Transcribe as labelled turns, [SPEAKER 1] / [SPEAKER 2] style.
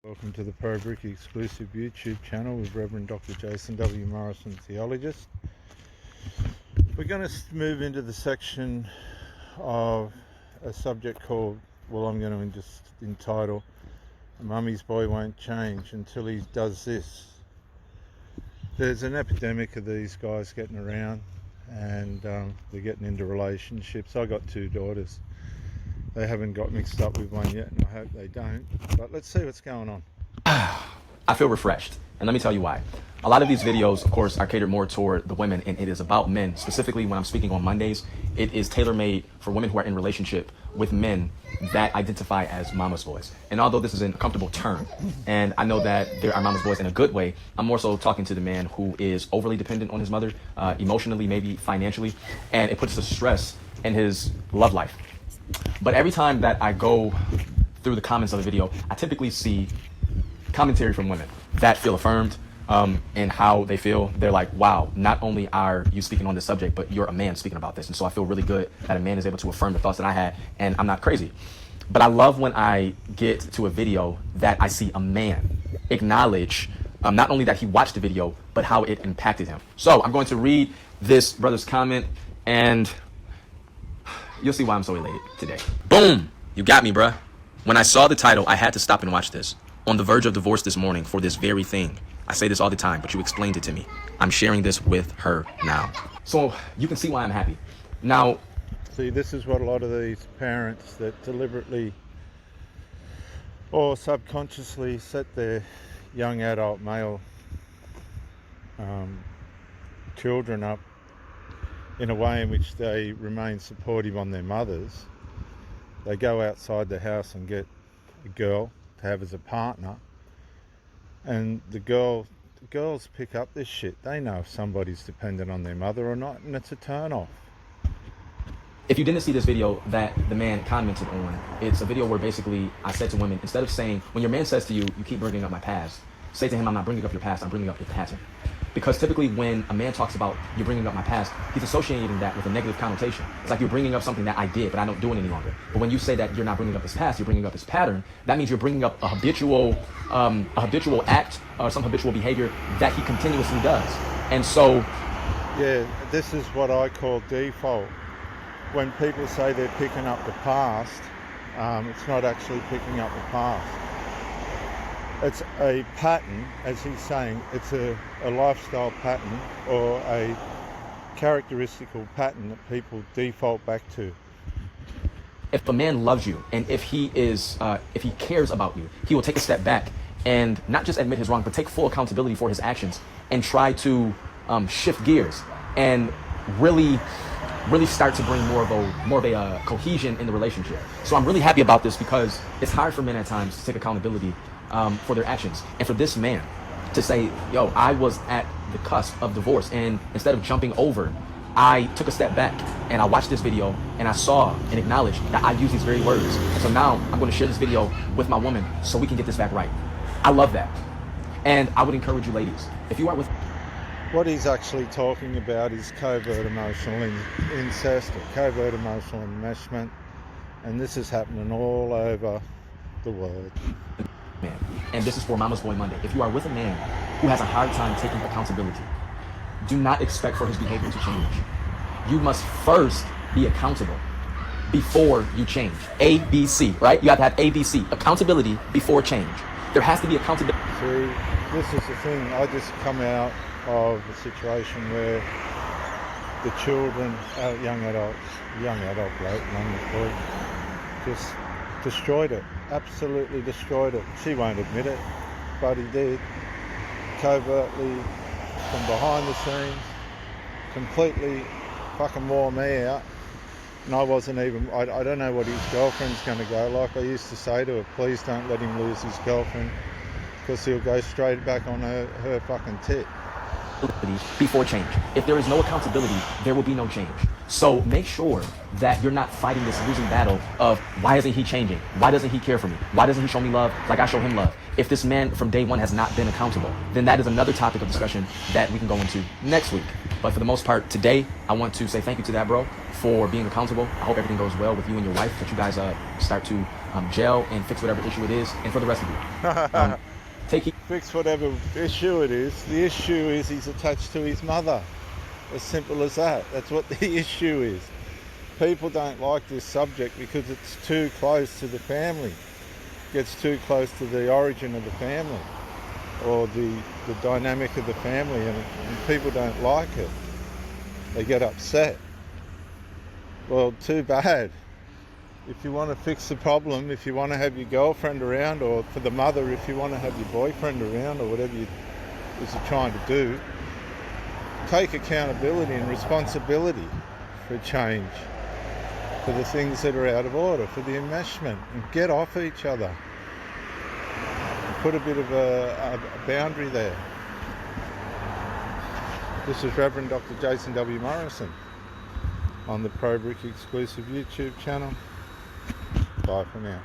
[SPEAKER 1] Welcome to the Pro Brick exclusive YouTube channel with Reverend Dr. Jason W. Morrison, theologist. We're going to move into the section of a subject called, I'm going to just entitle, Mummy's Boy Won't Change Until He Does This. There's an epidemic of these guys getting around, and they're getting into relationships. I got two daughters. They haven't got mixed up with one yet, and I hope they don't. But let's see what's going on.
[SPEAKER 2] I feel refreshed, and let me tell you why. A lot of these videos, of course, are catered more toward the women, and it is about men. Specifically, when I'm speaking on Mondays, it is tailor-made for women who are in relationship with men that identify as mama's boys. And although this is an uncomfortable term, and I know that there are mama's boys in a good way, I'm more so talking to the man who is overly dependent on his mother, emotionally, maybe financially, and it puts the stress in his love life. But every time that I go through the comments of the video, I typically see commentary from women that feel affirmed in how they feel. They're like, wow, not only are you speaking on this subject, but you're a man speaking about this. And so I feel really good that a man is able to affirm the thoughts that I had, and I'm not crazy. But I love when I get to a video that I see a man acknowledge not only that he watched the video, but how it impacted him. So I'm going to read this brother's comment, and you'll see why I'm so elated today. Boom! You got me, bruh. When I saw the title, I had to stop and watch this. On the verge of divorce this morning for this very thing. I say this all the time, but you explained it to me. I'm sharing this with her now. So you can see why I'm happy. Now,
[SPEAKER 1] see, this is what a lot of these parents that deliberately or subconsciously set their young adult male children up in a way in which they remain supportive on their mothers. They go outside the house and get a girl to have as a partner, and the girls pick up this shit. They know if somebody's dependent on their mother or not, and it's a turn off.
[SPEAKER 2] if you didn't see this video that the man commented on, it's a video where basically I said to women, instead of saying, when your man says to you, you keep bringing up my past, say to him, I'm not bringing up your past, I'm bringing up your pattern. Because typically when a man talks about you bringing up my past, he's associating that with a negative connotation. It's like you're bringing up something that I did, but I don't do it any longer. But when you say that you're not bringing up his past, you're bringing up his pattern, that means you're bringing up a habitual act or some habitual behavior that he continuously does. And so...
[SPEAKER 1] yeah, this is what I call default. When people say they're picking up the past, it's not actually picking up the past. It's a pattern, as he's saying. It's a lifestyle pattern or a characteristical pattern that people default back to.
[SPEAKER 2] If a man loves you and if he cares about you, he will take a step back and not just admit his wrong, but take full accountability for his actions and try to shift gears and really start to bring more of a cohesion in the relationship. So I'm really happy about this because it's hard for men at times to take accountability for their actions. And for this man to say, yo, I was at the cusp of divorce, and instead of jumping over, I took a step back and I watched this video and I saw and acknowledged that I use these very words. And so now I'm going to share this video with my woman so we can get this back right. I love that. And I would encourage you ladies, if you are with...
[SPEAKER 1] What he's actually talking about is covert emotional incest or covert emotional enmeshment, and this is happening all over the world.
[SPEAKER 2] Man. And this is for Mama's Boy Monday. If you are with a man who has a hard time taking accountability, do not expect for his behavior to change. You must first be accountable before you change. ABC, right? You have to have ABC, accountability before change. There has to be accountability.
[SPEAKER 1] See, this is the thing. I just come out of a situation where the children, young adult bloke, Mummy's Boy, just destroyed it. Absolutely destroyed it. She won't admit it, but he did. Covertly, from behind the scenes, completely fucking wore me out. And I wasn't even, I don't know what his girlfriend's going to go like. I used to say to her, please don't let him lose his girlfriend, because he'll go straight back on her fucking tit.
[SPEAKER 2] Before change. If there is no accountability, there will be no change. So make sure that you're not fighting this losing battle of why isn't he changing? Why doesn't he care for me? Why doesn't he show me love like I show him love? If this man from day one has not been accountable, then that is another topic of discussion that we can go into next week. But for the most part, today, I want to say thank you to that bro for being accountable. I hope everything goes well with you and your wife, that you guys start to jail and fix whatever issue it is. And for the rest of you, take heed.
[SPEAKER 1] Fix whatever issue it is. The issue is he's attached to his mother. As simple as that. That's what the issue is. People don't like this subject because it's too close to the family. It gets too close to the origin of the family or the dynamic of the family, and people don't like it. They get upset. Well, too bad. If you want to fix the problem, if you want to have your girlfriend around, or for the mother, if you want to have your boyfriend around, or whatever you're trying to do, take accountability and responsibility for change, for the things that are out of order, for the enmeshment, and get off each other. Put a bit of a boundary there. This is Reverend Dr. Jason W. Morrison on the Pro Brick exclusive YouTube channel. Bye for now.